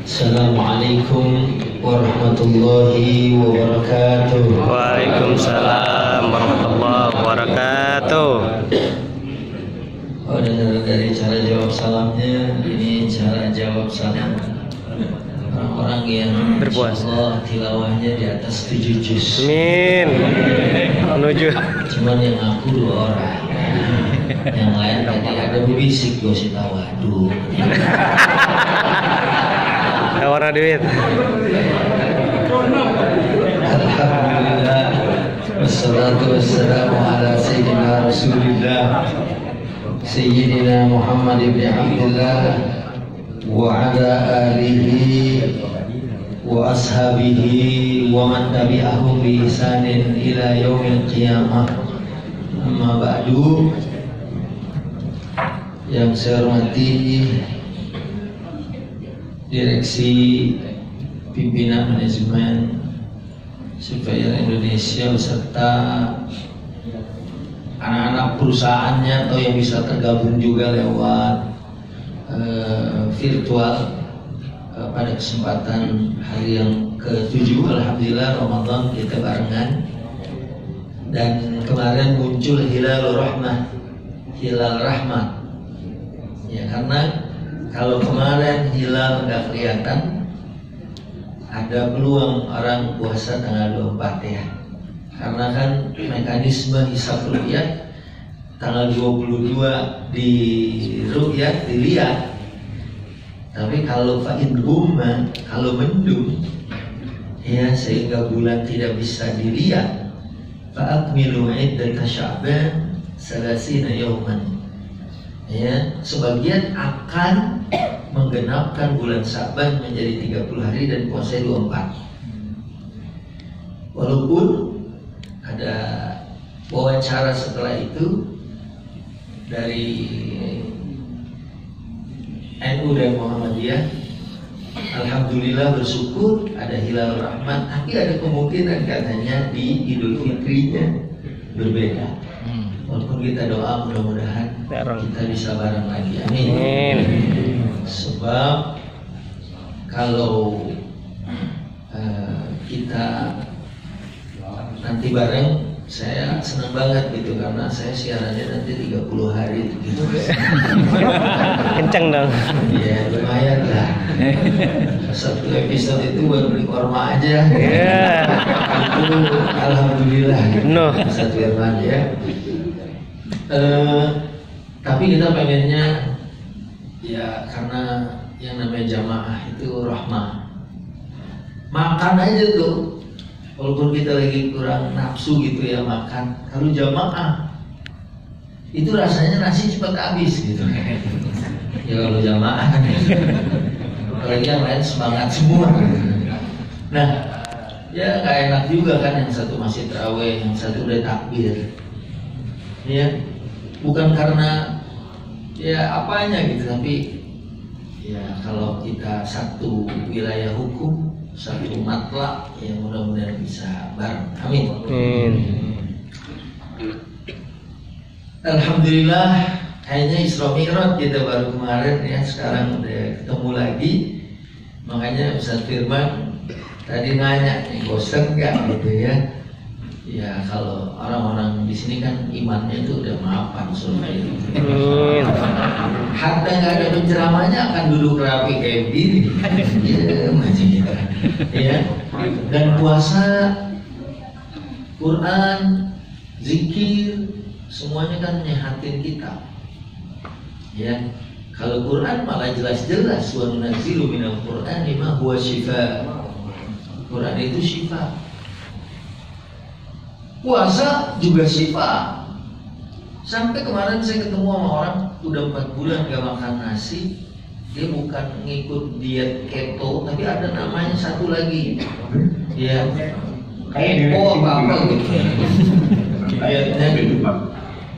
Assalamualaikum warahmatullahi wabarakatuh. Waalaikumsalam warahmatullahi wabarakatuh. Oh, dengar dari cara jawab salamnya, ini cara jawab salam orang-orang yang berpuasa. Allah tilawahnya di atas 7 juz. Amin. Menuju. Cuman yang aku 2 orang. Yang lain tadi ada berbisik gosip waduh. Warna duit. Alhamdulillah. Wassalatu wassalamu ala sayyidina Rasulillah Sayyidina Muhammad ibn Abdullah wa ala alihi wa ashabihi wa man tabi'ahum bi ihsanin ila yaumil qiyamah. Amma ba'du. Yang saya hormati Direksi Pimpinan Manajemen Surveyor Indonesia beserta anak-anak perusahaannya atau yang bisa tergabung juga lewat virtual pada kesempatan hari yang ke-7. Alhamdulillah Ramadan kita barengan, dan kemarin muncul hilal rahmah, hilal rahmat ya, karena kalau kemarin hilal nggak kelihatan, ada peluang orang puasa tanggal 24 ya. Karena kan mekanisme hisab ru'yat tanggal 22 di ru'yat dilihat. Tapi kalau fa'in gumma, kalau mendung ya, sehingga bulan tidak bisa dilihat, fa'akmilu iddata sya'ban salasina yawman ya, sebagian akan menggenapkan bulan Sa'ban menjadi 30 hari dan puasa 24. Walaupun ada wawancara setelah itu dari NU dan Muhammadiyah, alhamdulillah bersyukur ada hilal rahmat, tapi ada kemungkinan katanya di Idul Fitrinya berbeda. Walaupun kita doa mudah-mudahan kita bisa bareng lagi, amin. Sebab kalau kita nanti bareng, saya senang banget gitu, karena saya siarannya nanti 30 hari gitu. Kenceng dong. Ya lumayan lah. Satu episode itu baru beli korma aja. Itu alhamdulillah gitu. No. Satu firman ya. Tapi kita pengennya ya, karena yang namanya jamaah itu rahmah, makan aja tuh, walaupun kita lagi kurang nafsu gitu ya makan. Kalau jamaah itu rasanya nasi cepat habis gitu. Ya kalau jamaah kan, apalagi yang lain semangat semua. Nah ya nggak enak juga kan, yang satu masih tarawih, yang satu udah takbir ya. Bukan karena ya apanya gitu, tapi ya kalau kita satu wilayah hukum, satu matlak, ya mudah-mudahan bisa bareng, amin. Alhamdulillah, kayaknya Isra Mi'raj kita baru kemarin ya, sekarang udah ketemu lagi. Makanya Ustaz Firman tadi nanya nih, bosan nggak gitu ya. Ya kalau orang-orang di sini kan imannya itu udah maafan surga itu. Hatta nggak ada penceramahnya akan duduk rapi kayak begini. Ya macam gitu. Ya. Dan puasa, Quran, zikir, semuanya kan nyehatin kita. Ya. Kalau Quran malah jelas-jelas, wa nunazzilu minal Qur'ani ma huwa syifaa. Quran itu syifa. Puasa juga syifa. Sampai kemarin saya ketemu sama orang udah 4 bulan gak makan nasi. Dia bukan ngikut diet keto, tapi ada namanya satu lagi. Ya, keto apa gitu. Dietnya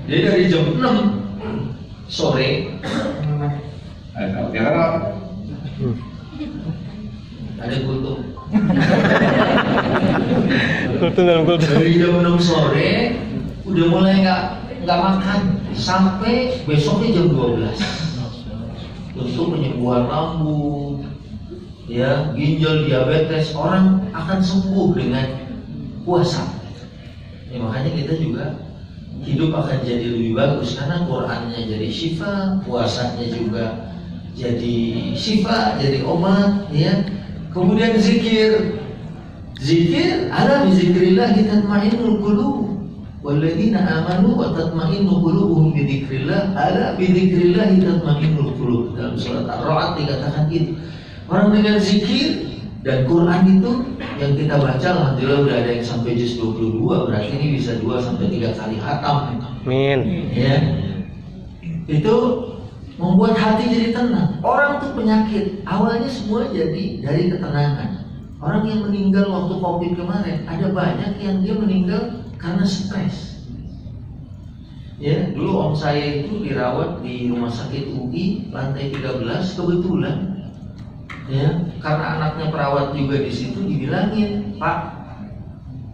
dia dari jam 6 sore. Ada kultum. Dari jam 6 sore udah mulai nggak makan sampai besoknya jam 12 untuk penyembuhan lambung, ya ya ginjal, diabetes, orang akan sembuh dengan puasa. Ya, makanya kita juga hidup akan jadi lebih bagus karena Qurannya jadi syifa, puasanya juga jadi syifa, jadi obat, ya. Kemudian zikir ala bizikrillah tatma'innul qulub. Walladzina amanu wa tatma'innu qulubuhum bidzikrillah ala bidzikrillah tatma'innul qulub. Dalam surat Ar-Ra'd dikatakan gitu. Orang dengan zikir dan Quran itu yang kita baca, alhamdulillah udah ada yang sampai juz 22, berarti ini bisa 2 sampai 3 kali khatam. Amin. Ya. Itu membuat hati jadi tenang. Orang tuh penyakit awalnya semua jadi dari ketenangan. Orang yang meninggal waktu Covid kemarin, ada banyak yang dia meninggal karena stres. Ya, dulu om saya itu dirawat di rumah sakit UI lantai 13 kebetulan. Ya, karena anaknya perawat juga di situ, dibilangin, Pak,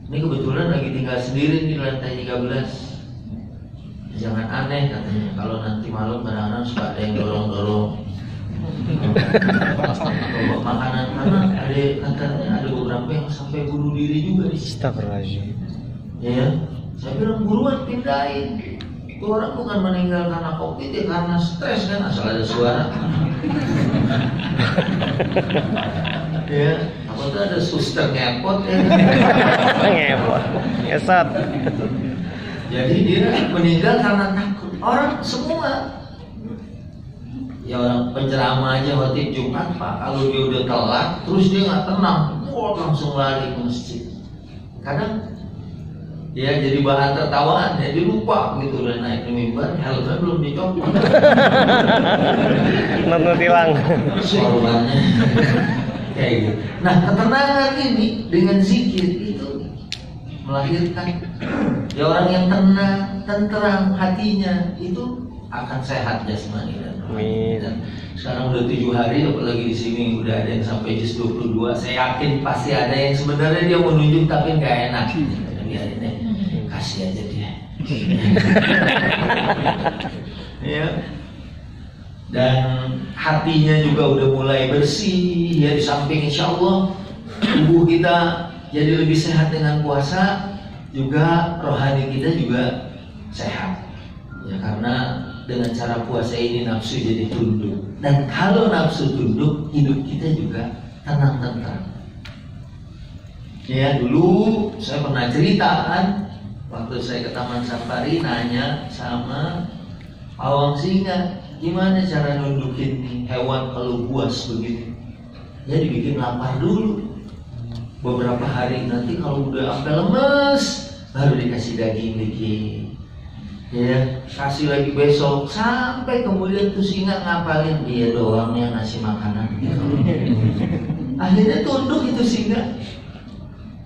ini kebetulan lagi tinggal sendiri di lantai 13. Jangan aneh katanya, kalau nanti malam kadang-kadang suka ada yang dorong-dorong bawa makanan, karena katanya ada beberapa yang sampai bunuh diri juga di situ. Astagfirullahaladzim. Ya, saya bilang buruan pindahin. Itu orang bukan meninggal karena Covid, ya karena stres kan, asal ada suara. Ya, apa tuh ada suster ngepot ya. Ngepot, ngesot. Jadi dia meninggal karena takut. Orang semua, ya orang penceramah aja waktu Jumat Pak, kalau dia udah telat, terus dia nggak tenang, langsung lari ke masjid. Kadang ya jadi bahan tertawaan, ya dia lupa gitu, udah naik ke mimbar, helmnya belum dicopot. Nonton tilang. Sorbannya kayak gitu. Nah, ketenangan ini dengan zikir itu melahirkan ya orang yang tenang, tenteram hatinya itu akan sehat jasmani dan rohani. Dan sekarang udah 7 hari, apalagi di sini udah ada yang sampai juz 22. Saya yakin pasti ada yang sebenarnya dia mau nunjuk tapi nggak enak. Biarin deh, kasih aja dia. Ya. Dan hatinya juga udah mulai bersih. Ya, di samping insya Allah tubuh kita jadi lebih sehat dengan puasa, juga rohani kita juga sehat. Ya, karena dengan cara puasa ini nafsu jadi tunduk. Dan kalau nafsu tunduk, hidup kita juga tenang tentram. Ya, dulu saya pernah cerita kan, waktu saya ke Taman Safari nanya sama pawang singa, gimana cara nundukin hewan kalau buas begini? Ya dibikin lapar dulu. Beberapa hari nanti kalau udah sampai lemes, baru dikasih daging dikit. Ya, kasih lagi besok, sampai kemudian tuh singa ngapalin dia doang yang ngasih makanan. Akhirnya tunduk itu singa.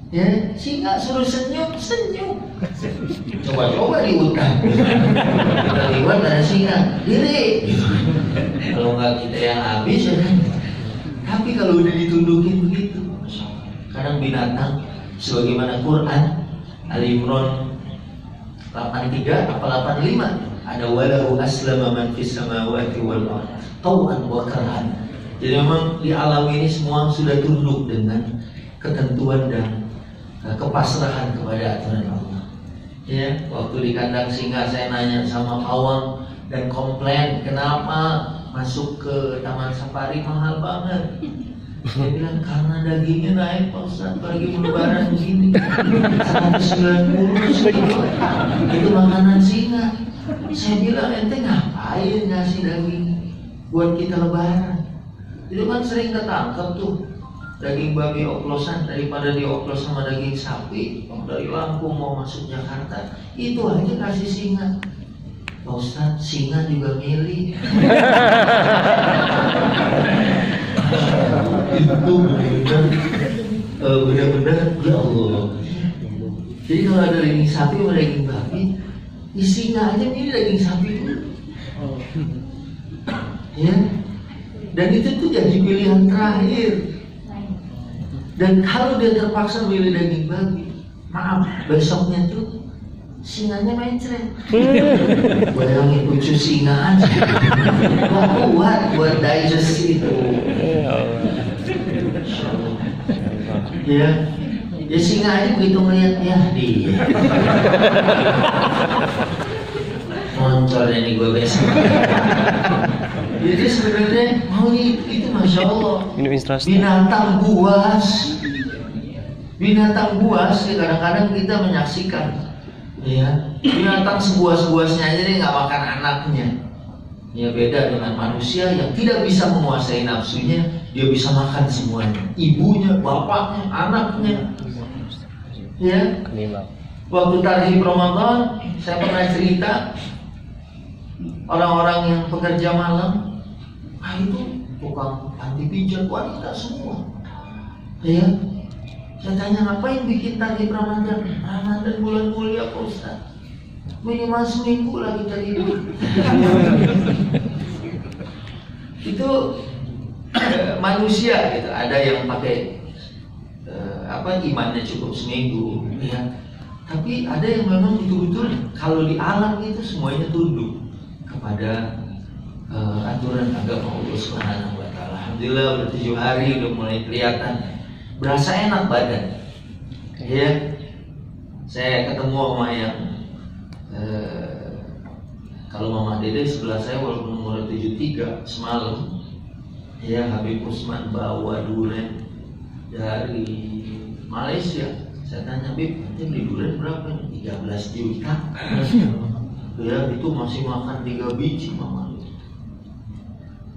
Ya, singa suruh senyum. Coba-coba di hutan. Kita lewat ada singa, diri. Kalau nggak kita yang habis ya kan. Tapi kalau udah ditundukin begitu, kadang binatang sebagaimana Quran Al-Imran 83 apa 85 ada walahu aslama man fis samawati wal ardh tau'an wa karhan. Jadi memang di alam ini semua sudah tunduk dengan ketentuan dan kepasrahan kepada aturan Allah. Ya, waktu di kandang singa saya nanya sama pawang dan komplain kenapa masuk ke Taman Safari mahal banget. Dia bilang karena dagingnya naik Pak Ustaz, lagi lebaran begini 190 sekitar. Itu makanan singa. Saya bilang ente ngapain ngasih daging buat kita lebaran? Itu kan sering ketangkep tuh daging babi oplosan, daripada dioplos sama daging sapi dari Lampung mau masuk Jakarta, itu aja kasih singa. Pak Ustaz, singa juga milih. Itu benar-benar ya Allah. Jadi kalau ada daging sapi atau daging babi, singa aja milih daging sapi dulu. Ya, dan itu tuh jadi pilihan terakhir. Dan kalau dia terpaksa milih daging babi, maaf, besoknya tuh singanya mencret. Bayangin lucu singa aja, gak kuat buat digest itu. Ya, ya singa aja begitu ngeliat ya dia. Moncornya nih gue besok. Jadi sebenarnya mau itu masya Allah. Binatang buas. Binatang buas kadang-kadang kita menyaksikan. Ya, binatang sebuas-buasnya aja dia nggak makan anaknya. Ya beda dengan manusia yang tidak bisa menguasai nafsunya, dia bisa makan semuanya. Ibunya, bapaknya, anaknya. Ya. Waktu tarhib Ramadan, saya pernah cerita orang-orang yang pekerja malam, itu tukang anti pijat wanita semua. Ya. Saya tanya, ngapain bikin tarhib Ramadan? Ramadan bulan mulia Pak Ustaz. Minimal seminggu lah kita hidup. Itu manusia gitu. Ada yang pakai imannya cukup seminggu, ya. Tapi ada yang memang betul-betul kalau di alam itu semuanya tunduk kepada aturan agama Allah Subhanahu wa taala. Alhamdulillah udah 7 hari udah mulai kelihatan. Berasa enak badan. Ya. Saya ketemu sama yang kalau Mama Dede sebelah saya walaupun umur 73 semalam, ya Habib Usman bawa durian dari Malaysia. Saya tanya, Habib, nanti beli durian berapa nih? 13 juta. Ya itu masih makan 3 biji Mama.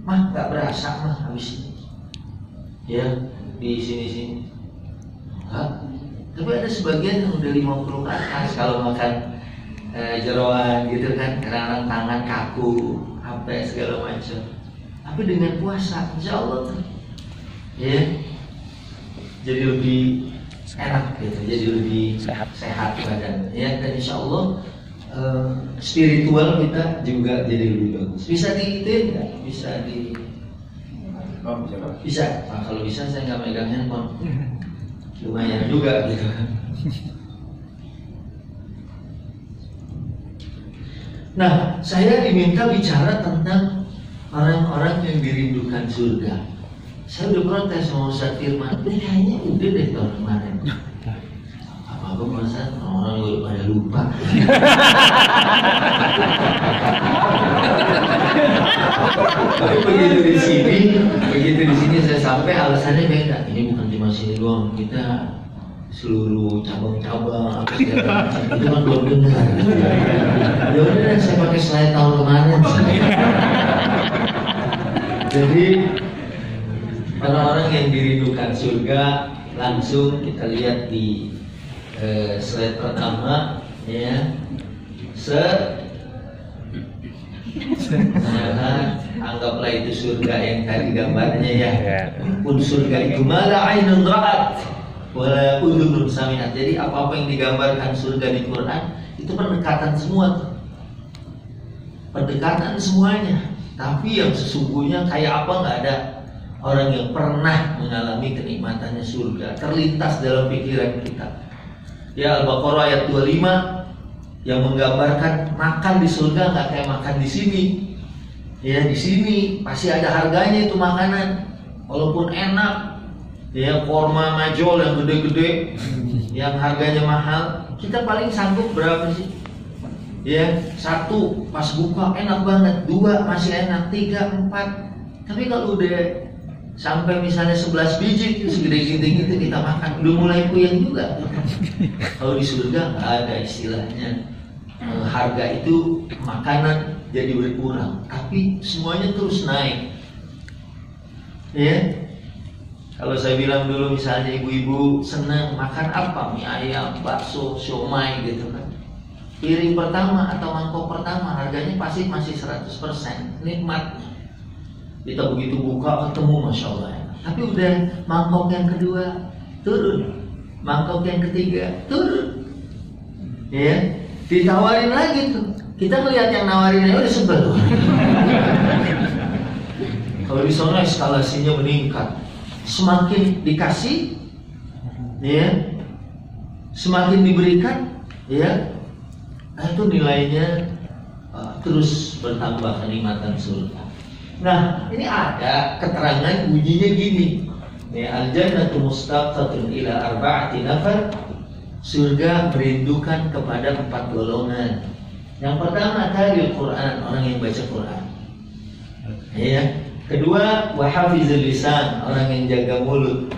Mah gak berasa mah habis ini. Ya di sini-sini. Tapi ada sebagian yang udah 50 ke atas kalau makan jeroan gitu kan, kadang-kadang tangan kaku, HP segala macam. Tapi dengan puasa, insya Allah ya, jadi lebih enak gitu, jadi lebih sehat badan. Ya dan insya Allah spiritual kita juga jadi lebih bagus. Bisa diikutin nggak? Bisa. Nah, kalau bisa saya nggak megang handphone, lumayan juga gitu. Nah, saya diminta bicara tentang orang-orang yang dirindukan surga. Saya udah protes sama Ustaz Firman, kayaknya udah deh tahun kemarin. Apa perasaan orang udah pada lupa. Tapi begitu di sini saya sampai alasannya beda. Ini bukan cuma sini doang, kita seluruh cabang-cabang apa segala macam itu kan belum dengar. Ya udah saya pakai slide tahun kemarin. Jadi orang-orang yang dirindukan surga langsung kita lihat di slide pertama ya. Anggaplah itu surga yang tadi gambarnya ya. Pun surga itu mala ainun ra'at wala udhunun sami'at. Jadi apa-apa yang digambarkan surga di Quran itu pendekatan semua. Pendekatan semuanya. Tapi yang sesungguhnya kayak apa nggak ada orang yang pernah mengalami kenikmatannya surga terlintas dalam pikiran kita. Ya Al-Baqarah ayat 25 yang menggambarkan makan di surga nggak kayak makan di sini. Ya di sini pasti ada harganya itu makanan, walaupun enak. Ya korma majol yang gede-gede, yang harganya mahal, kita paling sanggup berapa sih? Ya 1 pas buka enak banget, 2 masih enak, 3, 4. Tapi kalau udah sampai misalnya 11 biji itu segede-gede gitu kita makan, udah mulai puyeng juga. Kalau di surga nggak ada istilahnya harga itu makanan jadi berkurang, tapi semuanya terus naik. Ya. Kalau saya bilang dulu misalnya ibu-ibu senang makan apa, mie ayam, bakso, siomay gitu kan, piring pertama atau mangkok pertama harganya pasti masih 100% nikmatnya. Kita begitu buka ketemu Masya Allah ya. Tapi udah mangkok yang kedua turun, mangkok yang ketiga turun, ya ditawarin lagi tuh. Kita ngelihat yang nawarinnya udah sebel. Kalau di sana eskalasinya meningkat. Semakin dikasih, ya, semakin diberikan, ya, itu nilainya terus bertambah kenikmatan surga. Nah, ini ada keterangan bunyinya gini, Al-jannatu mustaqatun ila arba'ati nafar. Surga merindukan kepada 4 golongan. Yang pertama tadi Quran, orang yang baca Quran. Ya. Kedua, wa hafizul lisan, orang yang jaga mulut.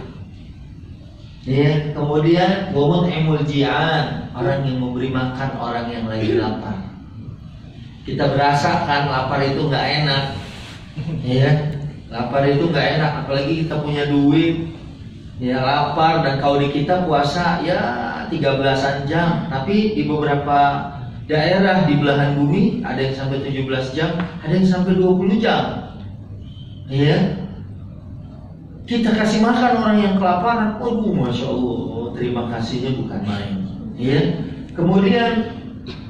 Ya. Kemudian wa mut'imul ji'an, orang yang memberi makan orang yang lagi lapar. Kita berasa kan lapar itu nggak enak. Ya. Lapar itu nggak enak, apalagi kita punya duit. Ya, lapar, dan kalau di kita puasa ya 13-an jam, tapi di beberapa daerah di belahan bumi ada yang sampai 17 jam, ada yang sampai 20 jam. Ya. Kita kasih makan orang yang kelaparan, waduh, masya Allah, terima kasihnya bukan main. Ya. Kemudian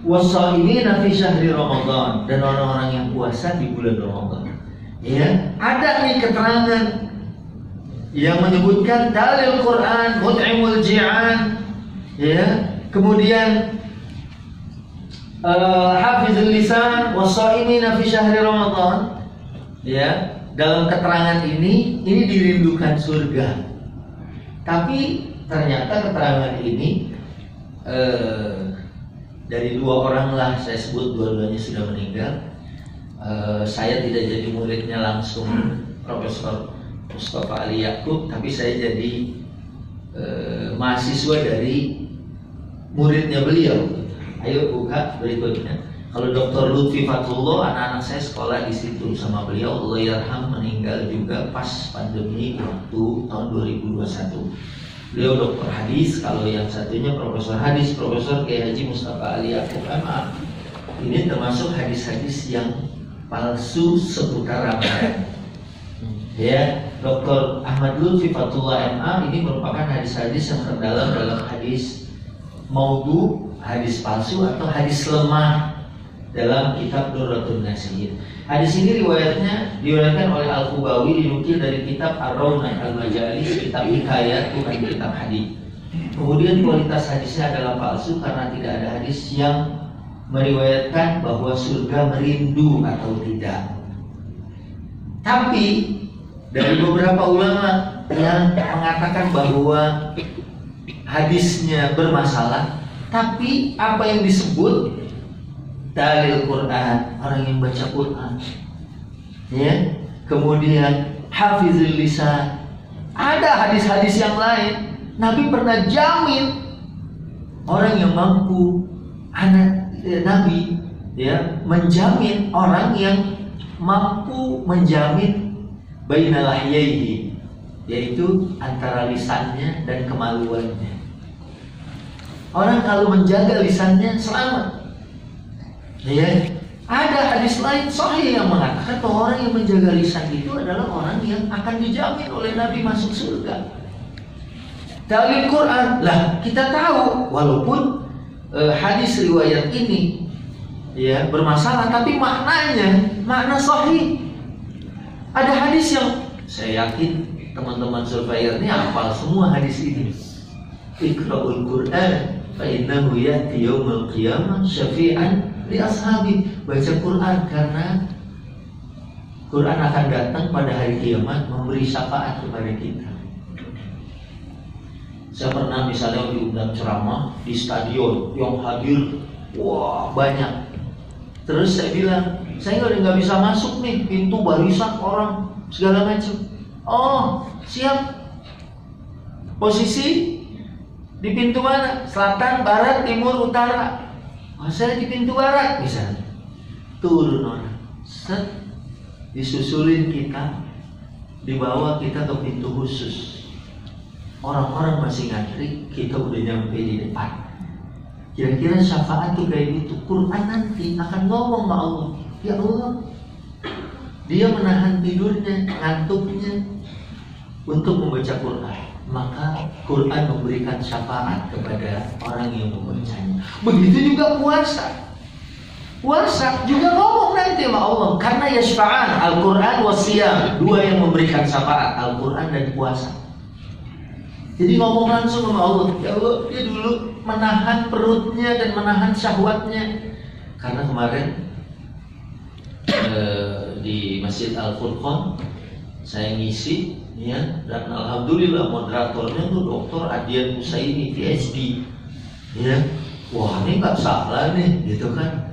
wasaimina fi syahri Ramadan, dan orang-orang yang puasa di bulan Ramadan. Ya, ada nih keterangan yang menyebutkan dalil Quran, mut'imul ji'an, ya, kemudian hafizul lisan wasaimina fi syahri Ramadan. Ya, dalam keterangan ini dirindukan surga. Tapi ternyata keterangan ini dari 2 orang lah saya sebut, dua-duanya sudah meninggal. Saya tidak jadi muridnya langsung Profesor Mustafa Ali Yakub, tapi saya jadi mahasiswa dari muridnya beliau. Ayo buka berikutnya. Kalau Dr. Lutfi Fatullah, anak-anak saya sekolah di situ sama beliau. Allah yarham, meninggal juga pas pandemi waktu tahun 2021. Beliau dokter hadis. Kalau yang satunya profesor hadis, Profesor Kiai Haji Mustafa Ali Yakub MA. Ini termasuk hadis-hadis yang palsu seputar Ramadan. Ya, Dr. Ahmad Lutfi Fatullah MA ini merupakan hadis-hadis yang terdalam dalam hadis maudhu, hadis palsu atau hadis lemah dalam kitab Durratun Nasihin. Hadis ini diriwayatkan oleh Al-Qubawi, dinukil dari kitab Ar-Rawnah Al-Majalis, kitab hikayat, bukan kitab hadis. Kemudian kualitas hadisnya adalah palsu karena tidak ada hadis yang meriwayatkan bahwa surga merindu atau tidak. Tapi dari beberapa ulama yang mengatakan bahwa hadisnya bermasalah, tapi apa yang disebut dalil Quran, orang yang baca Quran, ya, kemudian hafizul lisan, ada hadis-hadis yang lain. Nabi pernah jamin orang yang mampu, Nabi ya menjamin orang yang mampu menjamin bainal lahyaihi, yaitu antara lisannya dan kemaluannya. Orang kalau menjaga lisannya selamat. Ya, ada hadis lain sahih yang mengatakan bahwa orang yang menjaga lisan itu adalah orang yang akan dijamin oleh Nabi masuk surga. Dalil Quran lah, kita tahu walaupun hadis riwayat ini ya bermasalah, tapi makna sahih. Ada hadis yang saya yakin teman-teman surveyor ini hafal semua hadis ini. Iqra'ul Quran fa innahu ya'ti yaumil qiyamah syafi'an li ashabi. Baca Quran karena Quran akan datang pada hari kiamat memberi syafaat kepada kita. Saya pernah misalnya diundang ceramah di stadion yang hadir wah banyak. Terus saya bilang, saya nggak bisa masuk nih, pintu barisan orang segala macam. Oh siap. Posisi di pintu mana? Selatan, barat, timur, utara. Oh, saya di pintu barat misalnya. Turun orang, set, disusulin kita, dibawa kita ke pintu khusus. Orang-orang masih ngantri, kita udah nyampe di depan. Kira-kira syafaat tuh kayak gitu. Quran nanti akan ngomong sama Allah, ya Allah, dia menahan tidurnya, ngantuknya untuk membaca Quran. Maka Quran memberikan syafaat kepada orang yang membacanya. Begitu juga puasa. Puasa juga ngomong nanti sama Allah, karena yashfa'an Al-Quran wasiyam, dua yang memberikan syafaat, Al-Quran dan puasa. Jadi ngomong langsung sama Allah, ya Allah, dia dulu menahan perutnya dan menahan syahwatnya. Karena kemarin di Masjid Al-Furqan saya ngisi ya, dan alhamdulillah moderatornya tuh Dr. Adian Husaini PhD, ya. Wah, ini nggak salah nih, gitu kan?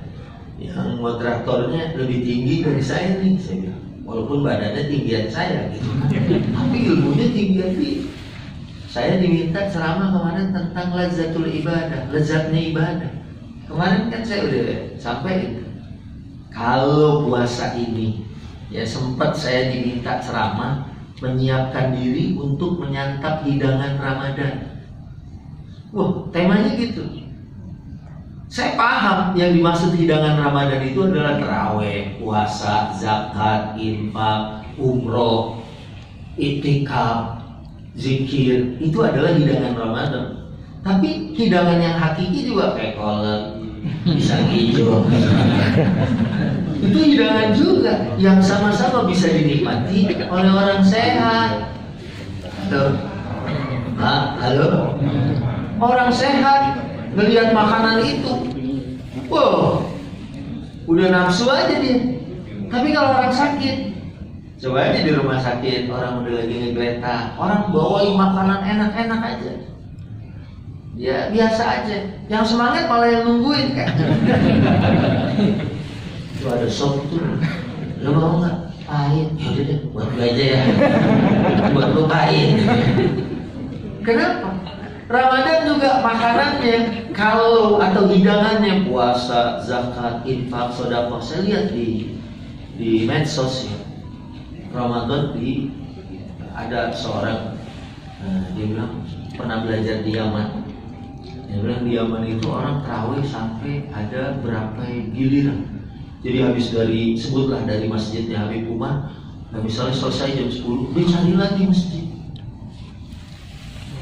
Yang moderatornya lebih tinggi dari saya nih, saya bilang. Walaupun badannya tinggian saya, gitu kan? Tapi ilmunya tinggian dia. Saya diminta ceramah kemarin tentang lazatul ibadah, lezatnya ibadah. Kemarin kan saya udah sampai kalau puasa ini, ya sempat saya diminta ceramah menyiapkan diri untuk menyantap hidangan Ramadan. Wah, temanya gitu. Saya paham yang dimaksud hidangan Ramadan itu adalah taraweh, puasa, zakat, infak, umroh, iktikaf, zikir. Itu adalah hidangan Ramadan. Tapi hidangan yang hakiki juga kayak kolak, pisang hijau. Itu hidangan juga yang sama-sama bisa dinikmati oleh orang sehat. Halo? Orang sehat ngelihat makanan itu, wow, udah nafsu aja dia. Tapi kalau orang sakit, coba aja di rumah sakit, orang udah lagi ngegeletak, orang bawain makanan enak-enak aja, ya biasa aja. Yang semangat malah yang nungguin kan. Itu ada sop tuh, lo mau nggak? Pahit, yaudah deh, buat gue aja ya. Buat lo pahit. Kenapa? Ramadan juga makanannya, kalau atau hidangannya puasa, zakat, infak, sedekah. Saya lihat di medsos ya. Ramadan ada seorang, dia bilang pernah belajar di Yaman. Dia bilang di Yaman itu orang tarawih sampai ada berapa giliran. Jadi habis dari, sebutlah dari masjidnya Habib Umar, nah misalnya selesai jam 10, dia cari lagi masjid.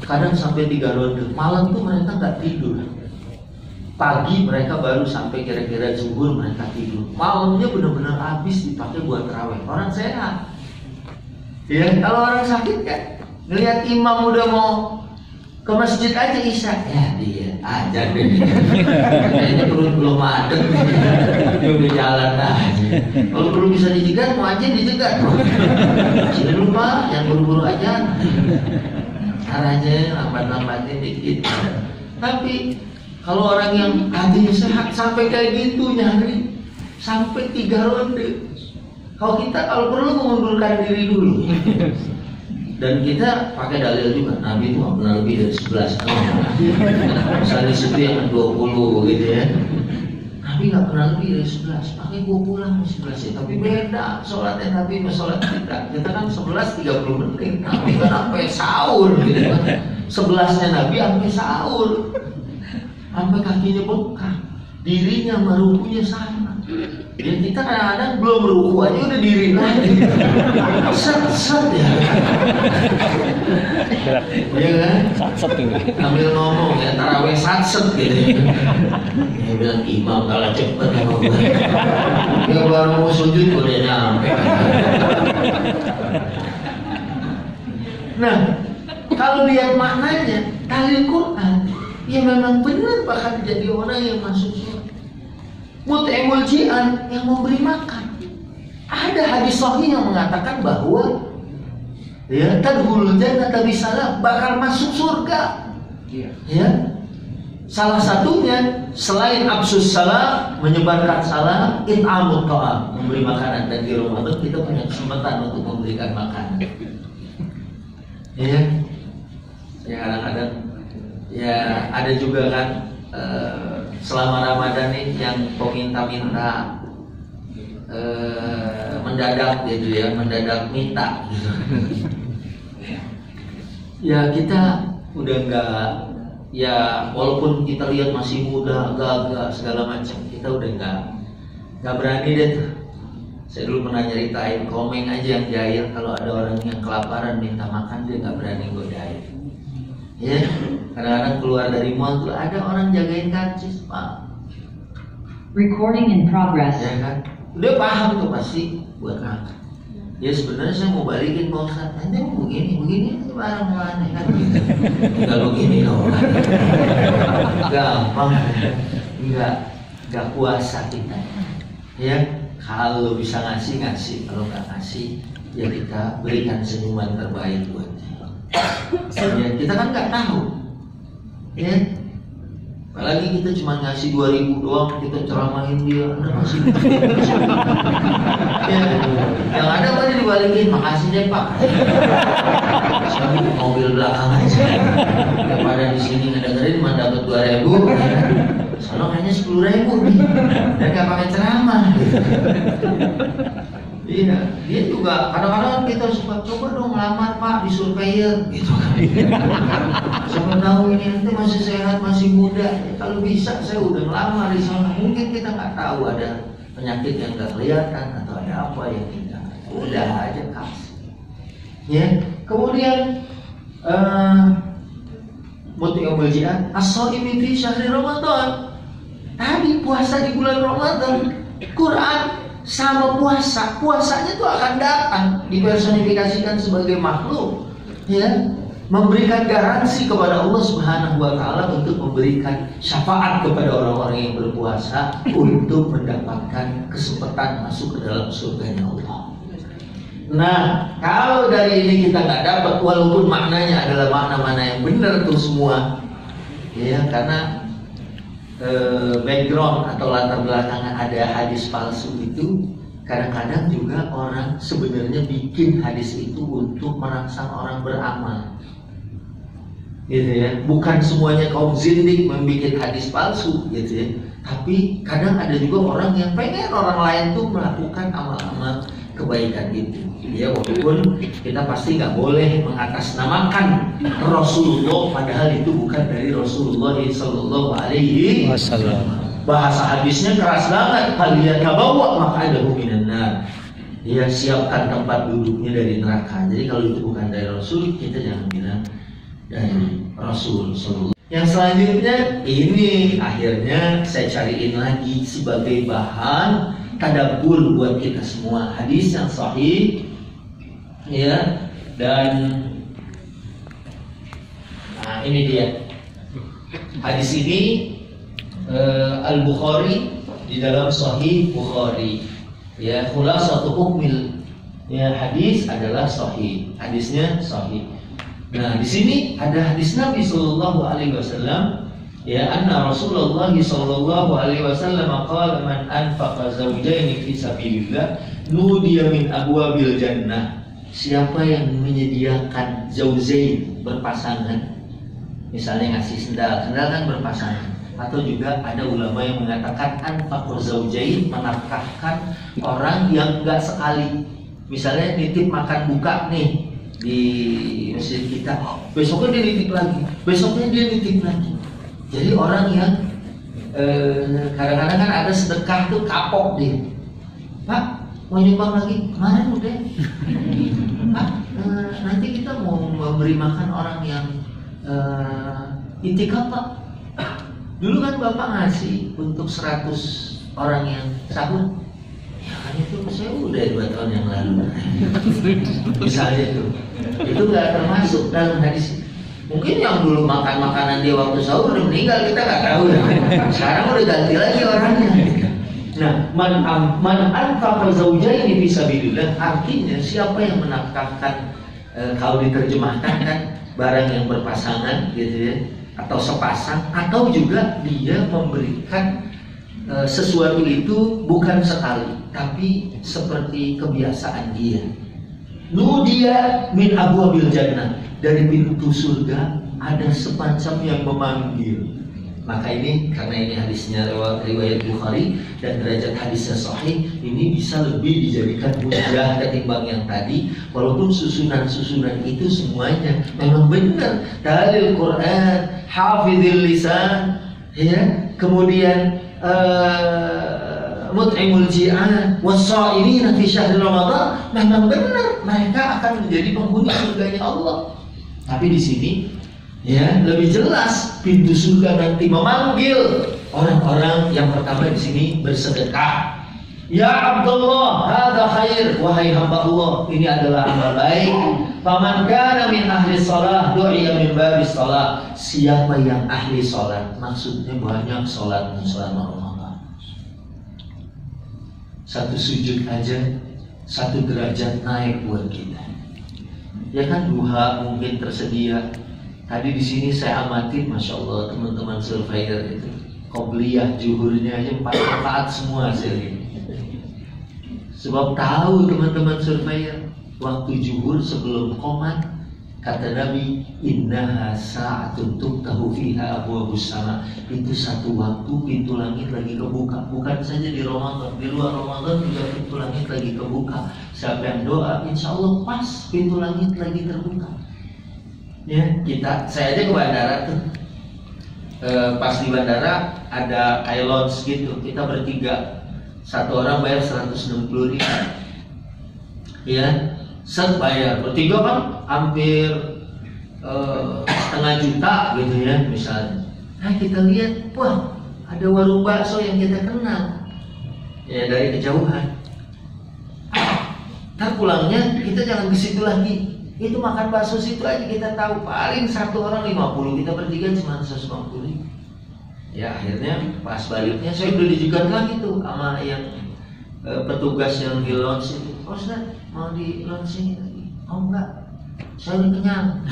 Kadang sampai 3 ronde. Malam tuh mereka nggak tidur. Pagi mereka baru sampai kira-kira zuhur mereka tidur. Malamnya benar-benar habis dipakai buat tarawih. Orang sehat. Ya, kalau orang sakit kan, ngelihat imam udah mau ke masjid aja isya, ya dia aja deh. Kayaknya perut belum ada. Dia udah jalan aja. Kalau perlu bisa dijegat, mau aja dijegat. Jangan lupa yang buru-buru aja. Caranya lambat-lambatin dikit. Tapi kalau orang yang hatinya sehat sampai kayak gitu nyari sampai 3 ronde. Kalau kita kalau perlu mengundurkan diri dulu. Dan kita pakai dalil juga, Nabi itu nggak pernah lebih dari 11 tahun. Misalnya situ yang 20 gitu ya. Nabi nggak pernah lebih dari 11. Pakai gua pulang 11 ya. Tapi beda sholatnya Nabi sama sholat kita. Kita kan 11 30 menit. Nabi kan sampai sahur gitu kan. 11-nya Nabi sampai sahur. Sampai kakinya bengkak. Dirinya merukunya sama. Dan kita kadang-kadang belum ruku aja udah diri lagi. Set ya. Iya kan? Satset ini. Sambil ngomong ya tarawih satset gitu. Dia bilang imam kalah cepet sama gue. Dia baru mau sujud udah nyampe. Nah, kalau lihat maknanya dalil Quran, ya memang benar bakal jadi orang yang masuk surga. Mut'imul ji'an, yang memberi makan. Ada hadis sahih yang mengatakan bahwa ya tadkhulul jannata bisalam, bakal masuk surga. Ya. Salah satunya selain absus salam, menyebarkan salam, it'amut ta'am, memberi makanan. Dan di Ramadan kita punya kesempatan untuk memberikan makanan. Ya. Ya kadang-kadang ya ada juga kan selama Ramadan ini yang peminta-minta mendadak gitu ya, mendadak minta gitu. Ya kita udah enggak, ya walaupun kita lihat masih muda, gagah segala macam, kita udah enggak berani deh tuh. Saya dulu pernah nyeritain Komeng aja yang jahil, kalau ada orang yang kelaparan minta makan dia enggak berani godain. Ya, kadang-kadang keluar dari mall tuh ada orang jagain karcis, Pak. Recording in progress. Ya kan? Udah paham tuh pasti buat makan. Ya sebenarnya saya mau balikin Pak Ustadz. Nanti mau begini barang mana kan? Kalau begini loh. Gampang. Enggak puasa kita. Ya, kalau bisa ngasih, kalau nggak ngasih ya kita berikan senyuman terbaik buatnya. Ya, kita kan nggak tahu, ya. Apalagi kita cuma ngasih 2.000 doang, kita ceramahin dia, Anda masih ya, yang ada apa dibalikin, makasih deh Pak. Sekarang mobil belakang aja, daripada di sini ngedengerin cuma dapat 2.000, ya. Soalnya kayaknya 10.000 nih, dan nggak pakai ceramah. Iya, dia juga kadang-kadang kita suka coba dong lamar Pak di surveyor gitu kan. Siapa tahu ini nanti masih sehat, masih muda. Ya, kalau bisa saya udah ngelamar di sana. Mungkin kita nggak tahu ada penyakit yang nggak kelihatan atau ada apa yang kita. Udah aja kasih. Ya, kemudian muti'umul jihad as-shaimi fi syahri Ramadan. Tadi puasa di bulan Ramadan, Quran sama puasanya itu akan datang dipersonifikasikan sebagai makhluk, ya, memberikan garansi kepada Allah Subhanahu wa taala untuk memberikan syafaat kepada orang-orang yang berpuasa untuk mendapatkan kesempatan masuk ke dalam surganya Allah. Nah, kalau dari ini kita nggak dapat, walaupun maknanya adalah makna-makna yang benar tuh semua, ya, karena background atau latar belakangan ada hadis palsu itu, kadang-kadang juga orang sebenarnya bikin hadis itu untuk merangsang orang beramal, gitu ya. Bukan semuanya kaum zindik membuat hadis palsu, gitu ya. Tapi kadang ada juga orang yang pengen orang lain tuh melakukan amal-amal kebaikan itu, ya, walaupun kita pasti nggak boleh mengatasnamakan Rasulullah padahal itu bukan dari Rasulullah Sallallahu Alaihi Wasallam. Bahasa hadisnya keras banget, faliyatabawa maq'adahu minan nar. Ya, siapkan tempat duduknya dari neraka. Jadi kalau itu bukan dari Rasul, kita jangan bilang dari Rasul Sallallahu. Yang selanjutnya ini akhirnya saya cariin lagi sebagai bahan tadabbur buat kita semua, hadis yang sahih, ya, dan nah ini dia hadis ini Al-Bukhari di dalam Sahih Bukhari, ya, khulasatu hukmil, ya, hadis adalah sahih, hadisnya sahih. Nah, di sini ada hadis Nabi Sallallahu Alaihi Wasallam, ya, anna Rasulullah Sallallahu Alaihi Wasallam qala man anfaqa zawjaini fi sabilillah nudiya min abwabil jannah. Siapa yang menyediakan zaujain, berpasangan, misalnya ngasih sendal kan berpasangan, atau juga ada ulama yang mengatakan anfaqur zaujain, menafkahkan orang yang enggak sekali, misalnya nitip makan buka nih di masjid kita, besoknya dia nitip lagi, besoknya dia nitip lagi. Jadi orang yang kadang-kadang kan ada sedekah tuh kapok dia, Pak mau nyumbang lagi, kemarin udah, Pak nanti kita mau memberi makan orang yang itikaf Pak. Dulu kan Bapak ngasih untuk 100 orang yang sahur, ya kan itu saya udah 2 tahun yang lalu. Misalnya itu nggak termasuk dalam hadis. Mungkin yang dulu makan makanan dia waktu sahur udah meninggal, kita nggak tahu ya. Sekarang udah ganti lagi orangnya. Nah, man anfaqa zawjaini fi sabilillah, artinya siapa yang menafkahkan, kalau diterjemahkan kan barang yang berpasangan, gitu ya, atau sepasang, atau juga dia memberikan sesuatu itu bukan sekali, tapi seperti kebiasaan dia. Nudiya min abwabil jannah, dari pintu surga ada semacam yang memanggil. Maka ini karena ini hadisnya riwayat Bukhari dan derajat hadisnya sahih, ini bisa lebih dijadikan hujjah ketimbang yang tadi, walaupun susunan-susunan itu semuanya memang benar. Dalil Quran, hafizil lisan, ya, kemudian mut'imul ji'an was-sha'imina fi syahr Ramadan, memang benar mereka akan menjadi penghuni surganya Allah. Tapi di sini, ya, lebih jelas pintu surga nanti memanggil orang-orang yang pertama di sini bersedekah. Ya Abdullah, hadza khair, wahai hamba Allah, ini adalah amal baik. Faman kana min ahli shalah du'iya min babis shalah. Siapa yang ahli salat, maksudnya banyak salatnya selama Ramadan. Satu sujud aja satu derajat naik buat kita. Ya kan, duha mungkin tersedia. Tadi di sini saya amatin, masya Allah teman-teman surveyor itu qobliyah zuhurnya aja 4 rakaat semua hasilnya. Sebab tahu teman-teman surveyor, waktu zuhur sebelum qomat, kata Nabi, innaha sa'atun tuktahu fiha abwabus sama. Itu satu waktu pintu langit lagi kebuka. Bukan saja di Ramadan, di luar Ramadan juga pintu langit lagi kebuka. Siapa yang doa, insya Allah pas pintu langit lagi terbuka. Ya, saya aja ke bandara tuh. Pas di bandara ada kayak lounge gitu. Kita bertiga, satu orang bayar 160.000. Ya, set bayar. Bertiga kan hampir setengah juta gitu ya misalnya. Nah kita lihat, wah ada warung bakso yang kita kenal. Ya dari kejauhan. Ntar pulangnya kita jangan ke situ lagi. Itu makan bakso situ aja kita tahu paling satu orang 50, kita bertiga cuma 150. Ya akhirnya pas baliknya saya udah dijegat lagi tuh sama yang petugas yang di lounge itu. Oh Ustaz, mau di lounge ini lagi? Oh enggak, saya udah kenyang.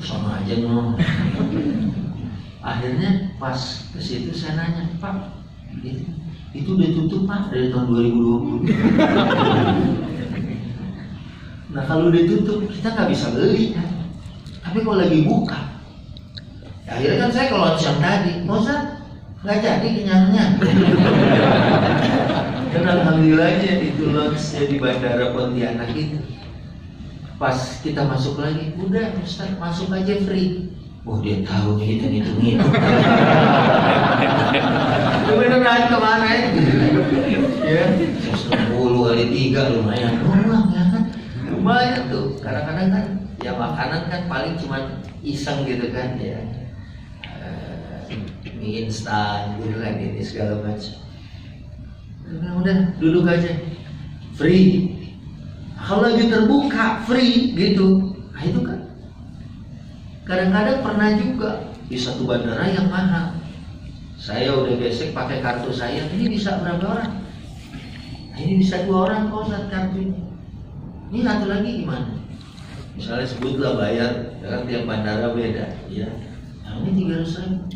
Sama aja no. Akhirnya pas ke situ saya nanya, Pak, itu udah tutup Pak dari tahun 2020. Nah kalau udah tutup kita nggak bisa beli kan. Tapi kalau lagi buka, ya, akhirnya kan saya kalau siang tadi, Ustaz nggak jadi kenyangnya. Dan alhamdulillahnya itu launch di Bandara Pontianak itu. Pas kita masuk lagi, udah Ustaz masuk aja free. Oh dia tahu nih kita ngitung-ngitung. Beneran kemana ya? 160 kali 3 lumayan. Uang ya kan? Lumayan tuh, kadang-kadang kan ya makanan kan paling cuma iseng gitu kan ya, mie instan gitu kan ini segala macam. Udah duduk aja free. Kalau lagi terbuka free gitu, nah itu kan kadang-kadang pernah juga di satu bandara yang mahal. Saya udah besek pakai kartu saya, ini bisa berapa orang? Nah, ini bisa 2 orang kok saat kartunya. Ini satu lagi gimana? Misalnya sebutlah bayar, kan tiap bandara beda, ya. Nah, ini 300.000.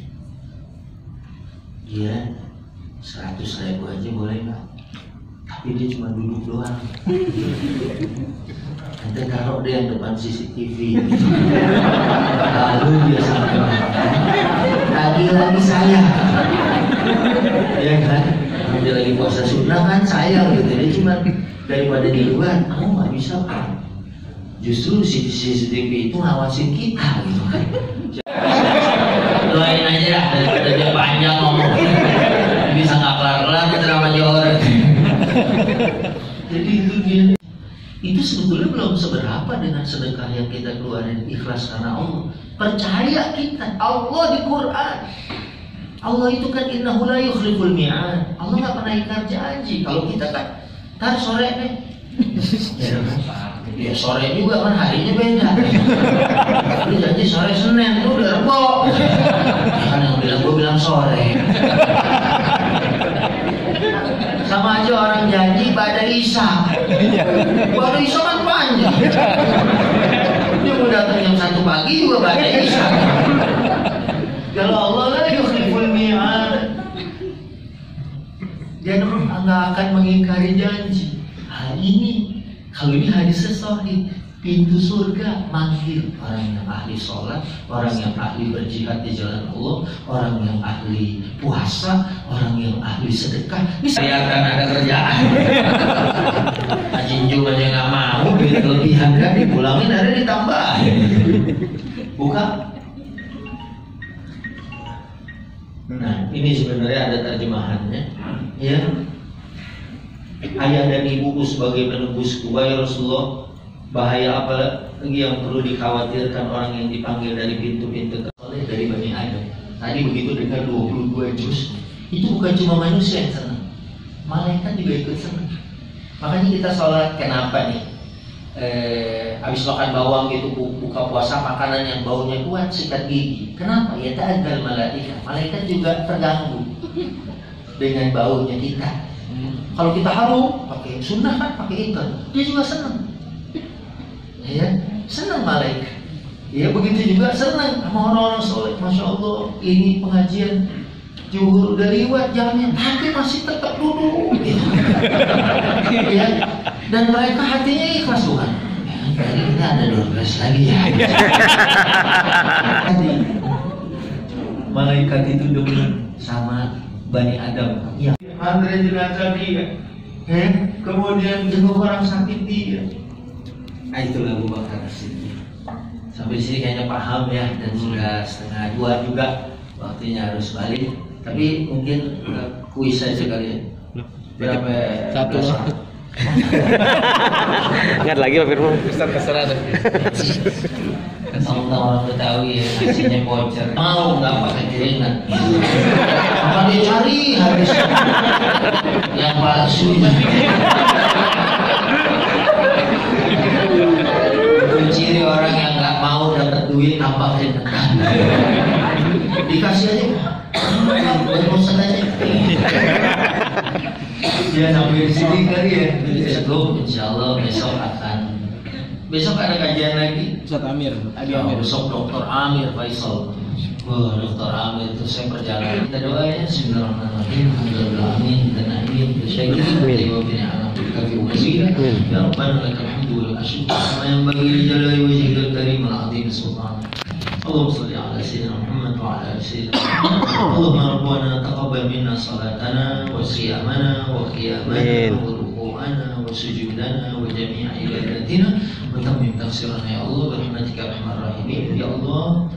Iya, 100.000 aja boleh nggak? Tapi dia cuma duduk doang. Nanti taruh dia yang depan CCTV. Lalu dia sampai lagi saya, ya kan? Dia lagi puasa sunnah kan saya gitu. Dia cuma daripada di luar, kamu nggak bisa kan? Justru CCTV itu ngawasin kita gitu kan. Doain aja lah, daripada dia panjang ngomong. Bisa nggak kelar-kelar kita sama orang. Jadi itu dia. Itu sebetulnya belum seberapa dengan sedekah yang kita keluarin ikhlas karena Allah. Percaya kita, Allah di Quran. Allah itu kan innahu la yukhliful mi'ad. Allah nggak pernah ingkar janji. Kalau kita kan ntar sore nih, ya sore juga kan harinya beda. Lu janji sore Senin, lu udah Rebo. Kan yang bilang gue bilang sore. Sama aja orang janji pada Isya. Pada Isya kan panjang. Dia mau datang jam 1 pagi juga pada Isya. Kalau Allah lah yukhliful mi'ad. Dia nggak akan mengingkari janji. Hal ini, kalau ini hadis sahih, pintu surga manggil orang yang ahli sholat, orang yang ahli berjihad di jalan Allah, orang yang ahli puasa, orang yang ahli sedekah. Bisa kelihatan ada kerjaan. Jinju aja nggak mau, duit kelebihan kan dipulangin, ada ditambahin. Buka. Nah, ini sebenarnya ada terjemahannya, ya. Ayah dan ibuku sebagai penebusku, wahai Rasulullah, bahaya apa lagi yang perlu dikhawatirkan orang yang dipanggil dari pintu-pintu oleh dari Bani Adam. Tadi begitu dengar 22 juz, itu bukan cuma manusia yang senang, malaikat juga ikut senang. Makanya kita sholat, kenapa nih? Habis makan bawang gitu, buka puasa makanan yang baunya kuat, sikat gigi. Kenapa? Ya ta'adzal malaikat. Malaikat juga terganggu dengan baunya kita. Kalau kita harum, pakai sunnah kan, pakai ikan, dia juga senang. Ya, senang malaikat. Ya begitu juga senang sama orang-orang soleh. Masya Allah, ini pengajian Zuhur dari riwayat jamnya, tapi masih tetap duduk. Gitu. Ya, dan mereka hatinya ikhlas Tuhan. Kali ini ada 12 lagi ya. Malaikat itu demen sama Bani Adam. Ya. Andre jenazah dia. Kemudian jenguk orang sakit dia. Nah itulah Abu Bakar As-Siddiq. Sampai sini kayaknya paham ya, dan sudah 1:30 juga waktunya harus balik. Tapi mungkin kuis saja kali ya. Berapa? Satu. Ingat lagi Pak Firman. Ustaz terserah deh. Tahu-tahu orang Betawi ya, nasinya bocor. Mau nggak pakai keringat? Apa dia cari habis yang palsu? Ciri orang yang nggak mau dapat duit apa keringat? Dikasih aja, bermusik aja. Ya sampai di sini kali ya. Cukup, insya Allah besok ada kajian lagi. Ustaz Amir, Adi Ya, Amir. besok Dr. Amir Faisal. Wah, Dr. Amir itu saya perjalanan. Kita doa ya, Bismillahirrahmanirrahim. Alhamdulillahirrahmanirrahim. Dan amin. Bersyukur. Wa bin a'lamika fi wasilah. Ya Rabbana lakal hamdu wa lakal syukru. Kama yanbaghi li jalali wajhikal karim al-'azim sultan. اللهم صل على سيدنا محمد وعلى ال سيدنا محمد. اللهم ربنا تقبل منا صلاتنا وصيامنا وقيامنا وركوعنا وسجودنا وجميع عباداتنا وتمم تفسيرنا يا الله برحمتك يا ارحم الراحمين. Ya Allah,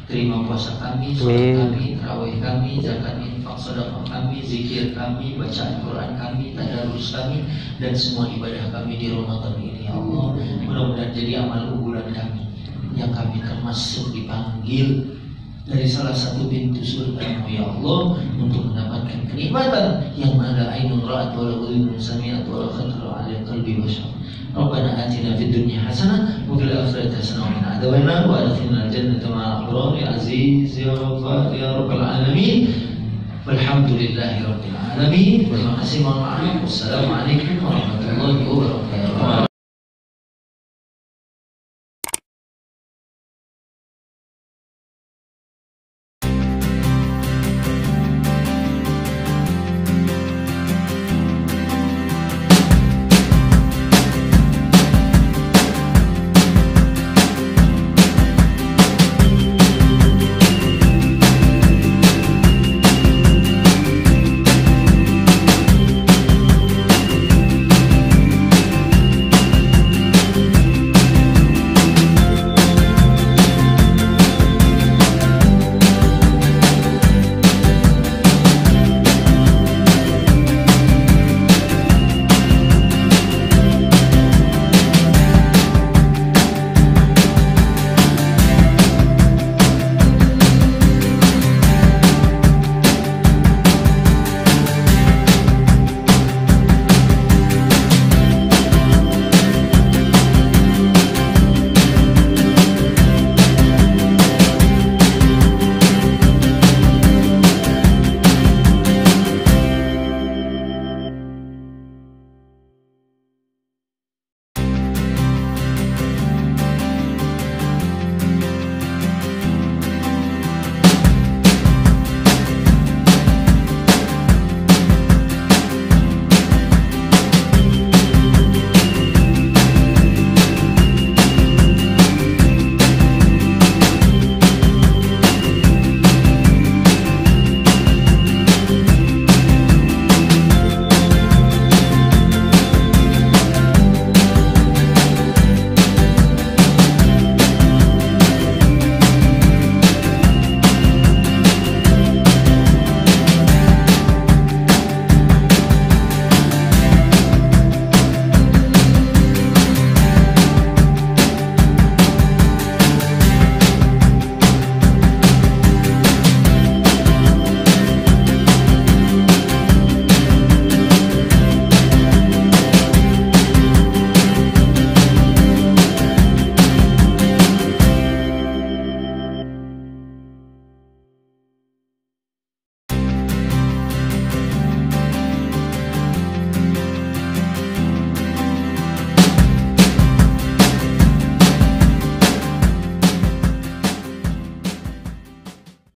terima puasa kami, sholat kami, tarawih kami, zakat, infak, sedekah kami, zikir kami, bacaan Quran kami, tadarus kami, dan semua ibadah kami di Ramadan ini ya Allah. Mudah-mudahan jadi amal unggulan kami yang kami termasuk dipanggil dari salah satu pintu surga ya Allah, untuk mendapatkan kenikmatan yang mana ainun ra'at wa la udhunun sami'at wa la khatara 'ala qalbi bashar. Rabbana atina fid dunya hasanah wa fil akhirati hasanah wa qina adzabannar wa adkhilna al-jannata ma'al abrar ya aziz ya rabbal ya rabbal alamin. Walhamdulillahi rabbil alamin. Terima kasih, mohon maaf. Wassalamualaikum warahmatullahi wabarakatuh.